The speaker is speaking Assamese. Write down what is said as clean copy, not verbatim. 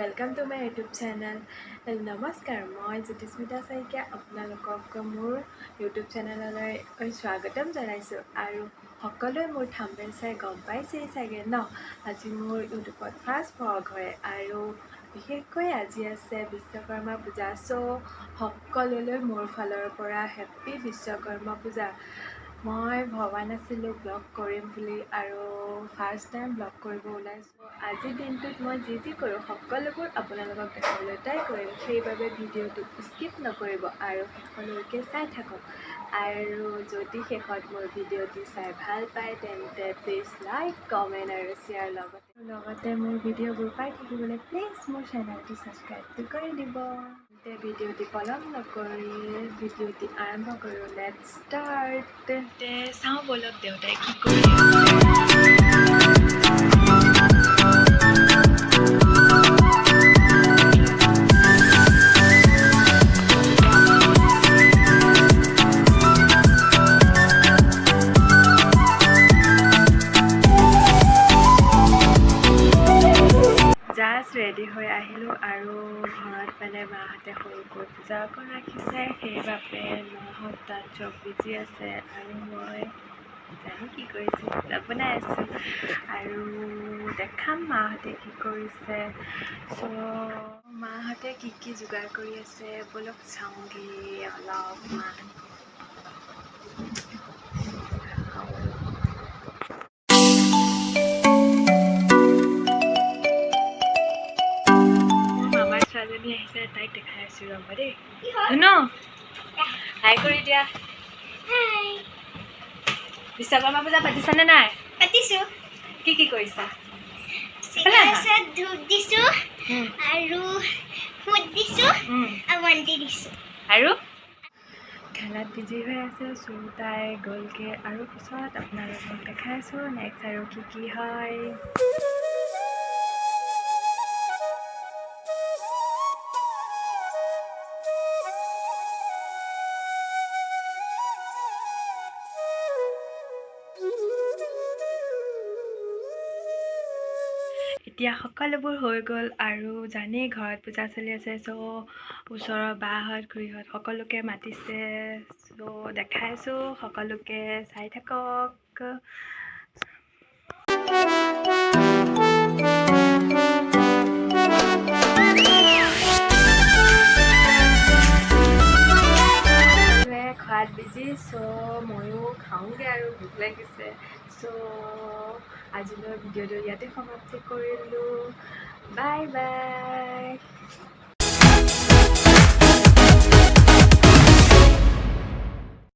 Welcome to my YouTube channel. नमस्कार, मैं ज्योतिस्मिता शइकिया आपलोक मोर यूट्यूब चैनल स्वागतम जानाइছো आरो सकलोৱে मोर थाम्बनेल चाइ गम पाइছেই चागे न। আজি मोर यूट्यूबत फार्स्ट व्लग হয় आरो বিশেষকৈ আজি আছে বিশ্বকৰ্মা পূজা। सो সকলোলৈ मोर फाলৰ পৰা হেপী বিশ্বকৰ্মা পূজা। मैं भবা नासिलो ब्लग करिम बुली आरो फार्स्ट टाइम ब्लग करिब ओलाइছো। আজি দিনটোত মই যি কৰো সকলোবোৰ আপোনালোকক দেখাবলৈ ট্ৰাই কৰিম, সেইবাবে ভিডিঅ'টো স্কিপ নকৰিব আৰু শেষলৈকে চাই থাকক। আৰু যদি শেষত মোৰ ভিডিঅ'টো চাই ভাল পায় তেন্তে প্লিজ লাইক, কমেণ্ট আৰু শ্বেয়াৰ লগতে মোৰ ভিডিঅ'বোৰ পাই থাকিবলৈ প্লিজ মোৰ চেনেলটো ছাবস্ক্ৰাইবটো কৰি দিব। ভিডিঅ'টি পলম নকৰি ভিডিঅ'টি আৰম্ভ কৰোঁ। Let's start. চাওঁ বলক দেউতাই কি কৰি জাষ্ট ৰেডি হৈ আহিলোঁ আৰু ঘৰত মানে মাহঁতে সৰুকৈ পূজা কৰি ৰাখিছে, সেইবাবে মাহঁত তাত চব বিজি আছে আৰু মই জানো কি কৰিছোঁ, বনাই আছোঁ আৰু দেখাম মাহঁতে কি কৰিছে। চ' মাহঁতে কি যোগাৰ কৰি আছে বলক চাওঁগে অলপমান। ছোৱালীজনী আহিছে, তাইক দেখাই আছোঁ ৰ'বা দেই। ধুনু হাই কৰি দিয়া। বিশ্বকৰ্মা পূজা পাতিছানে নাই? পাতিছো। কি কৰিছা? ধূপ দিছো আৰু ফুট দিছো আৰু বন্তি দিছো। আৰু খেলাত বিজি হৈ আছে। চ' তাই গ'লগে আৰু পিছত আপোনালোকক দেখাইছোঁ নেক্সট আৰু কি হয়। এতিয়া সকলোবোৰ হৈ গ'ল আৰু জানেই ঘৰত পূজা চলি আছে। চ' ওচৰৰ বাহঁত খুৰীহঁত সকলোকে মাতিছে। চ' দেখাইছোঁ, সকলোকে চাই থাকক। খোৱাত বিজি। চ' ময়ো খাওঁগৈ আৰু ভোক লাগিছে। চ' আজিলৈ ভিডিঅ'টো ইয়াতে সমাপ্তি কৰিলোঁ। Bye bye.